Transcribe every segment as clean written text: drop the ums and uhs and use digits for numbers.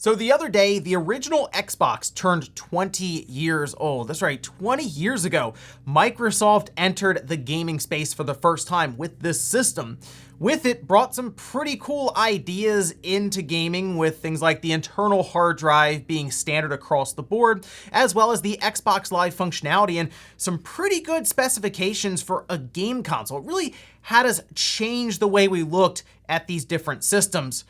So the other day, the original Xbox turned 20 years old. That's right, 20 years ago, Microsoft entered the gaming space for the first time with this system. With it, brought some pretty cool ideas into gaming with things like the internal hard drive being standard across the board, as well as the Xbox Live functionality and some pretty good specifications for a game console. It really had us change the way we looked at these different systems.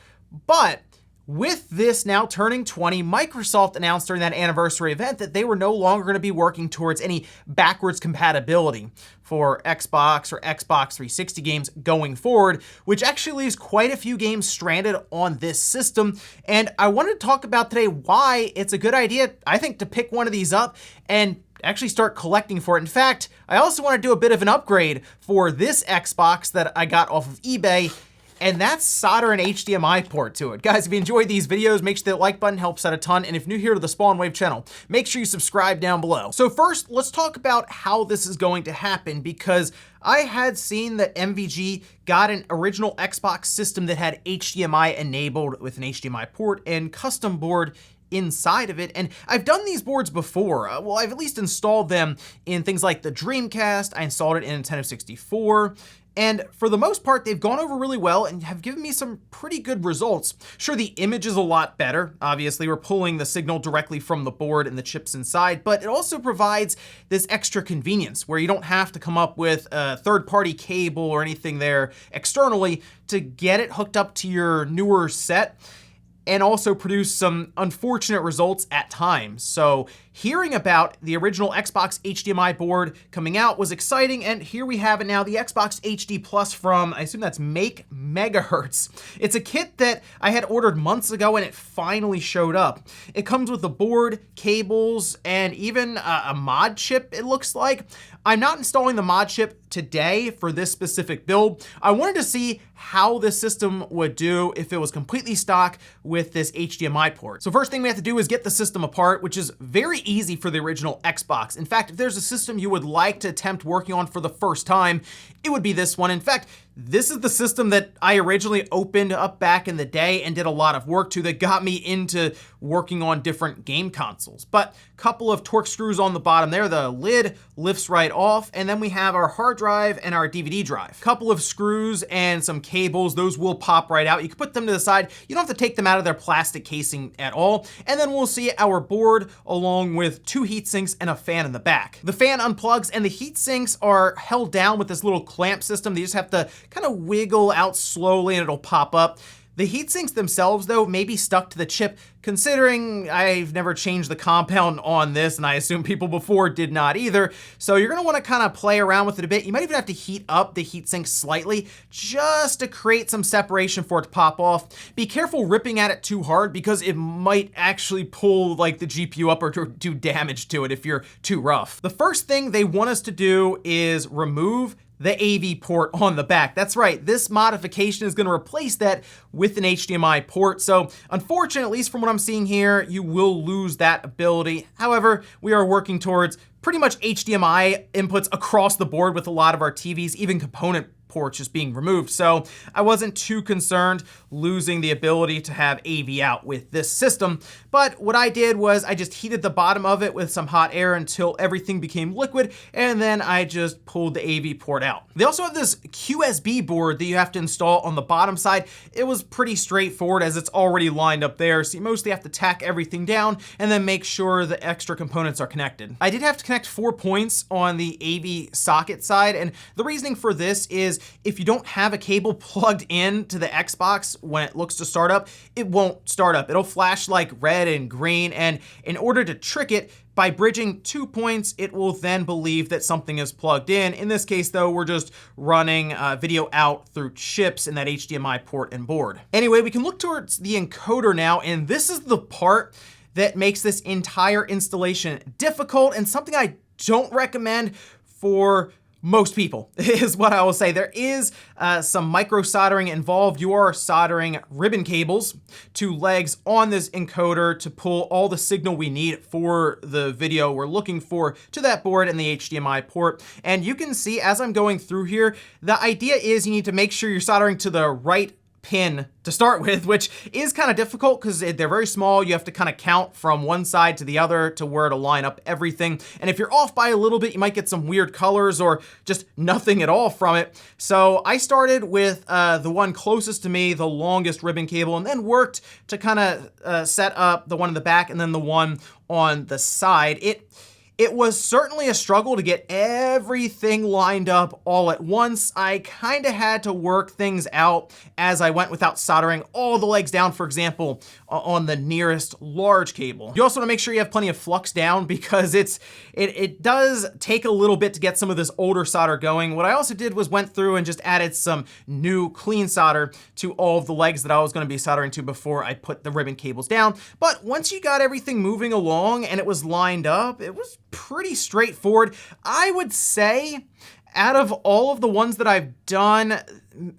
But with this now turning 20, Microsoft announced during that anniversary event that they were no longer going to be working towards any backwards compatibility for Xbox or Xbox 360 games going forward, which actually leaves quite a few games stranded on this system. And I wanted to talk about today why it's a good idea, I think, to pick one of these up and actually start collecting for it. In fact, I also want to do a bit of an upgrade for this Xbox that I got off of eBay, and that's solder an HDMI port to it. Guys, if you enjoyed these videos, make sure the like button helps out a ton. And if you're new here to the Spawn Wave channel, make sure you subscribe down below. So first, let's talk about how this is going to happen, because I had seen that MVG got an original Xbox system that had HDMI enabled with an HDMI port and custom board inside of it. And I've done these boards before. Well, I've at least installed them in things like the Dreamcast. I installed it in Nintendo 64. And for the most part, they've gone over really well and have given me some pretty good results. Sure, the image is a lot better. Obviously, we're pulling the signal directly from the board and the chips inside, but it also provides this extra convenience where you don't have to come up with a third-party cable or anything there externally to get it hooked up to your newer set, and also produce some unfortunate results at times. So hearing about the original Xbox HDMI board coming out was exciting, and here we have it now, the Xbox HD Plus from, I assume that's Make Megahertz. It's a kit that I had ordered months ago and it finally showed up. It comes with the board, cables, and even a mod chip, it looks like. I'm not installing the mod chip today for this specific build. I wanted to see how this system would do if it was completely stock with this HDMI port. So first thing we have to do is get the system apart, which is very easy for the original Xbox. In fact, if there's a system you would like to attempt working on for the first time, it would be this one. In fact, this is the system that I originally opened up back in the day and did a lot of work to that got me into working on different game consoles. But a couple of Torx screws on the bottom there, the lid lifts right off, and then we have our hard drive and our DVD drive. Couple of screws and some cables, those will pop right out. You can put them to the side. You don't have to take them out of their plastic casing at all. And then we'll see our board along with two heat sinks and a fan in the back. The fan unplugs and the heat sinks are held down with this little clamp system. They just have to kind of wiggle out slowly and it'll pop up. The heat sinks themselves, though, may be stuck to the chip, considering I've never changed the compound on this, and I assume people before did not either. So you're gonna wanna kind of play around with it a bit. You might even have to heat up the heat sink slightly just to create some separation for it to pop off. Be careful ripping at it too hard because it might actually pull like the GPU up or do damage to it if you're too rough. The first thing they want us to do is remove the AV port on the back. That's right, this modification is gonna replace that with an HDMI port. So unfortunately, at least from what I'm seeing here, you will lose that ability. However, we are working towards pretty much HDMI inputs across the board with a lot of our TVs, even component ports just being removed. So I wasn't too concerned losing the ability to have AV out with this system. But what I did was I just heated the bottom of it with some hot air until everything became liquid, and then I just pulled the AV port out. They also have this QSB board that you have to install on the bottom side. It was pretty straightforward as it's already lined up there, so you mostly have to tack everything down and then make sure the extra components are connected. I did have to connect 4 points on the AV socket side, and the reasoning for this is if you don't have a cable plugged in to the Xbox when it looks to start up, it won't start up. It'll flash like red and green, and in order to trick it, by bridging 2 points, it will then believe that something is plugged in. In this case, though, we're just running video out through chips in that HDMI port and board. Anyway, we can look towards the encoder now, and this is the part that makes this entire installation difficult and something I don't recommend for most people, is what I will say. There is some micro soldering involved. You are soldering ribbon cables to legs on this encoder to pull all the signal we need for the video we're looking for to that board and the HDMI port. And you can see as I'm going through here, the idea is you need to make sure you're soldering to the right pin to start with, which is kind of difficult because they're very small. You have to kind of count from one side to the other to where to line up everything. And if you're off by a little bit, you might get some weird colors or just nothing at all from it. So I started with the one closest to me, the longest ribbon cable, and then worked to kind of set up the one in the back and then the one on the side. It was certainly a struggle to get everything lined up all at once. I kind of had to work things out as I went without soldering all the legs down, for example, on the nearest large cable. You also want to make sure you have plenty of flux down because it does take a little bit to get some of this older solder going. What I also did was went through and just added some new clean solder to all of the legs that I was going to be soldering to before I put the ribbon cables down. But once you got everything moving along and it was lined up, it was pretty straightforward. I would say out of all of the ones that I've done,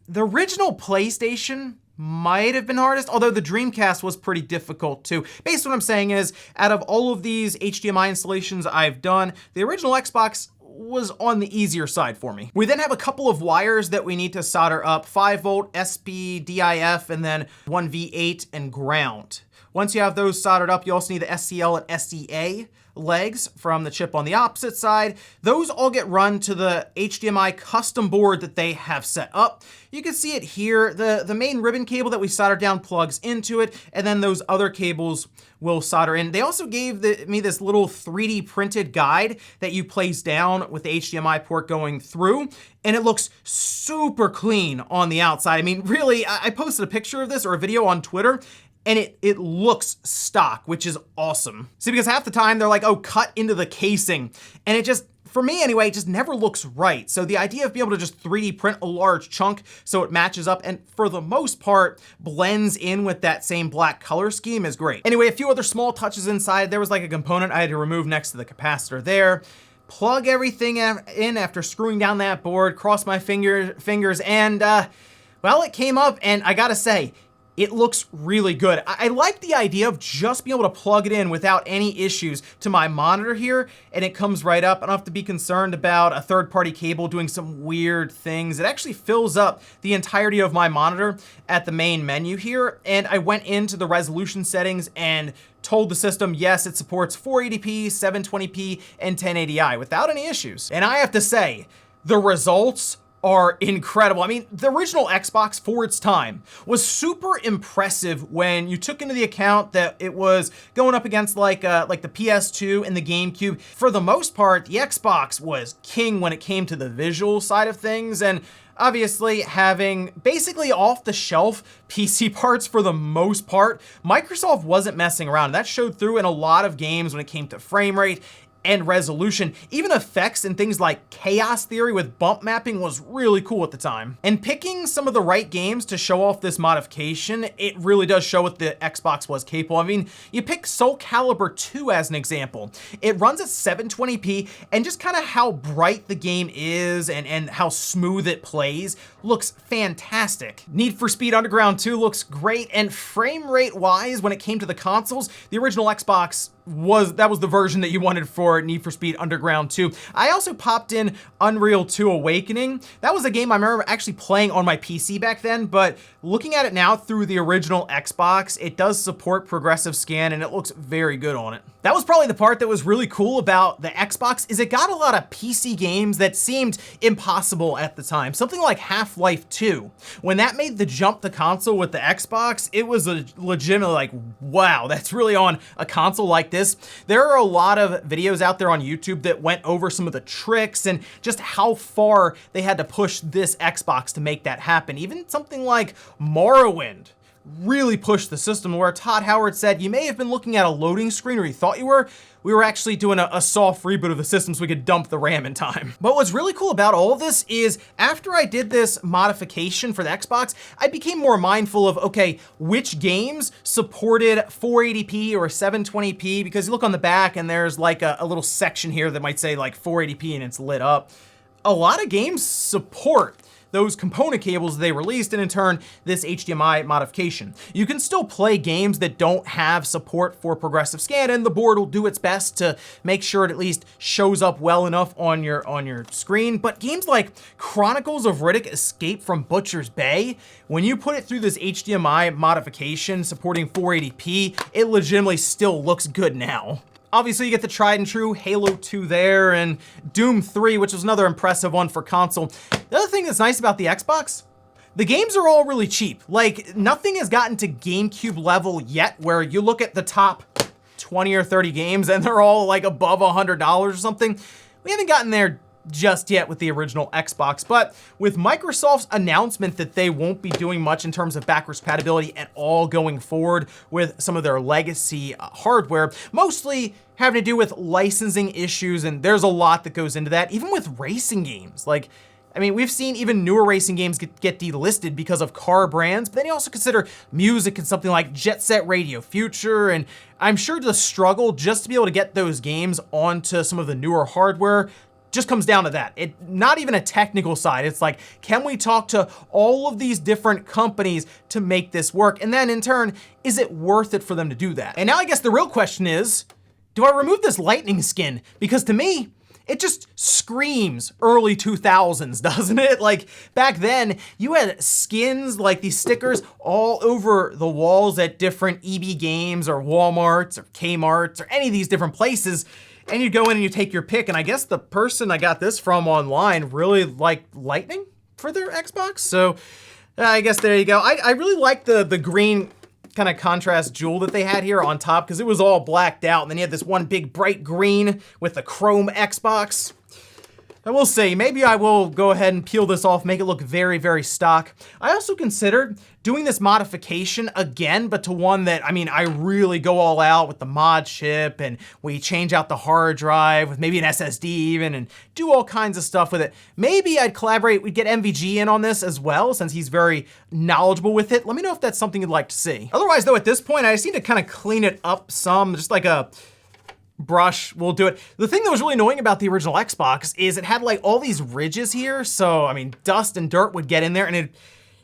the original PlayStation might have been hardest, although the Dreamcast was pretty difficult too. Basically what I'm saying is, out of all of these HDMI installations I've done, the original Xbox was on the easier side for me. We then have a couple of wires that we need to solder up: 5-volt SPDIF and then 1V8 and ground. Once you have those soldered up, you also need the SCL and SDA legs from the chip on the opposite side. Those all get run to the HDMI custom board that they have set up. You can see it here. The main ribbon cable that we soldered down plugs into it, and then those other cables will solder in. They also gave me this little 3D printed guide that you place down with the HDMI port going through, and it looks super clean on the outside. I mean, really, I posted a picture of this or a video on Twitter, and it looks stock, which is awesome. See, because half the time they're like, oh, cut into the casing. And it just, for me anyway, it just never looks right. So the idea of being able to just 3D print a large chunk so it matches up and for the most part blends in with that same black color scheme is great. Anyway, a few other small touches inside. There was like a component I had to remove next to the capacitor there. Plug everything in after screwing down that board, cross my fingers, and well, it came up, and I gotta say, it looks really good. I like the idea of just being able to plug it in without any issues to my monitor here, and it comes right up. I don't have to be concerned about a third-party cable doing some weird things. It actually fills up the entirety of my monitor at the main menu here, and I went into the resolution settings and told the system, yes, it supports 480p, 720p, and 1080i without any issues. And I have to say, the results are incredible. I mean, the original Xbox for its time was super impressive when you took into the account that it was going up against like the PS2 and the GameCube. For the most part, the Xbox was king when it came to the visual side of things, and obviously having basically off-the-shelf PC parts for the most part, Microsoft wasn't messing around. That showed through in a lot of games when it came to frame rate and resolution. Even effects and things like chaos theory with bump mapping was really cool at the time. And picking some of the right games to show off this modification, it really does show what the Xbox was capable. I mean, you pick Soul Calibur 2 as an example. It runs at 720p, and just kind of how bright the game is and how smooth it plays looks fantastic. Need for Speed Underground 2 looks great, and frame rate wise, when it came to the consoles, the original Xbox was the version that you wanted for Need for Speed Underground 2. I also popped in Unreal 2 Awakening. That was a game I remember actually playing on my PC back then, but looking at it now through the original Xbox, it does support progressive scan and it looks very good on it. That was probably the part that was really cool about the Xbox, is it got a lot of PC games that seemed impossible at the time. Something like Half-Life 2. When that made the jump to console with the Xbox, it was a legitimately like, wow, that's really on a console like this. There are a lot of videos out there on YouTube that went over some of the tricks and just how far they had to push this Xbox to make that happen. Even something like Morrowind really pushed the system, where Todd Howard said, you may have been looking at a loading screen, or you thought you were. We were actually doing a soft reboot of the system so we could dump the RAM in time. But what's really cool about all of this is, after I did this modification for the Xbox, I became more mindful of, okay, which games supported 480p or 720p, because you look on the back and there's like a little section here that might say like 480p and it's lit up. A lot of games support those component cables they released, and in turn, this HDMI modification. You can still play games that don't have support for progressive scan, and the board will do its best to make sure it at least shows up well enough on your screen. But games like Chronicles of Riddick: Escape from Butcher's Bay, when you put it through this HDMI modification supporting 480p, it legitimately still looks good now. Obviously, you get the tried and true Halo 2 there, and Doom 3, which was another impressive one for console. The other thing that's nice about the Xbox, the games are all really cheap. Like, nothing has gotten to GameCube level yet, where you look at the top 20 or 30 games and they're all like above $100 or something. We haven't gotten there just yet with the original Xbox, but with Microsoft's announcement that they won't be doing much in terms of backwards compatibility at all going forward with some of their legacy hardware, mostly having to do with licensing issues, and there's a lot that goes into that, even with racing games. Like, I mean, we've seen even newer racing games get delisted because of car brands, but then you also consider music and something like Jet Set Radio Future, and I'm sure the struggle just to be able to get those games onto some of the newer hardware just comes down to that. Not even a technical side. It's like, can we talk to all of these different companies to make this work? And then in turn, is it worth it for them to do that? And now I guess the real question is, do I remove this lightning skin? Because to me, it just screams early 2000s, doesn't it? Like, back then, you had skins like these stickers all over the walls at different EB Games or Walmarts or Kmarts or any of these different places. And you go in and you take your pick, and I guess the person I got this from online really liked lightning for their Xbox, so I guess there you go. I really like the green kind of contrast jewel that they had here on top, because it was all blacked out, and then you had this one big bright green with the chrome Xbox. I will say, maybe I will go ahead and peel this off, make it look very, very stock. I also considered doing this modification again, but to one that, I mean, I really go all out with the mod chip, and we change out the hard drive with maybe an SSD even, and do all kinds of stuff with it. Maybe I'd collaborate, we'd get MVG in on this as well, since he's very knowledgeable with it. Let me know if that's something you'd like to see. Otherwise though, at this point, I just need to kind of clean it up some, just like a brush will do it. The thing that was really annoying about the original Xbox is it had like all these ridges here. So, I mean, dust and dirt would get in there, and it'd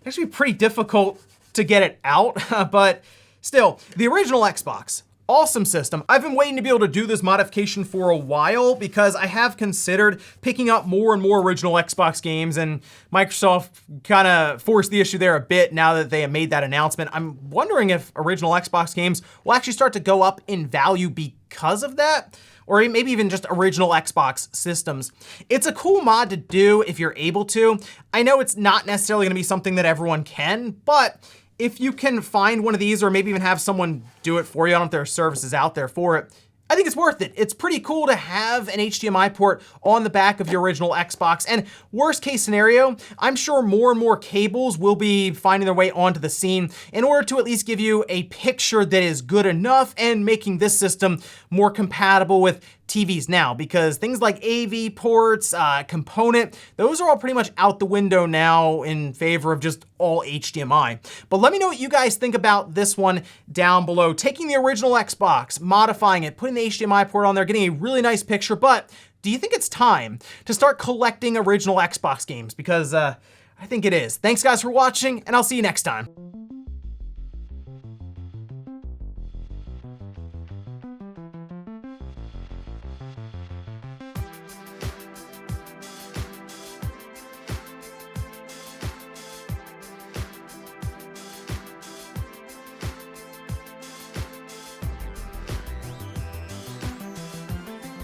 actually be pretty difficult to get it out. But still, the original Xbox, awesome system. I've been waiting to be able to do this modification for a while because I have considered picking up more and more original Xbox games, and Microsoft kind of forced the issue there a bit now that they have made that announcement. I'm wondering if original Xbox games will actually start to go up in value because of that, or maybe even just original Xbox systems. It's a cool mod to do if you're able to. I know it's not necessarily gonna be something that everyone can, but if you can find one of these, or maybe even have someone do it for you, I don't know if there are services out there for it, I think it's worth it. It's pretty cool to have an HDMI port on the back of your original Xbox. And worst case scenario, I'm sure more and more cables will be finding their way onto the scene in order to at least give you a picture that is good enough and making this system more compatible with TVs now, because things like AV ports, component, those are all pretty much out the window now in favor of just all HDMI. But let me know what you guys think about this one down below. Taking the original Xbox, modifying it, putting the HDMI port on there, getting a really nice picture, but do you think it's time to start collecting original Xbox games? Because I think it is. Thanks guys for watching, and I'll see you next time.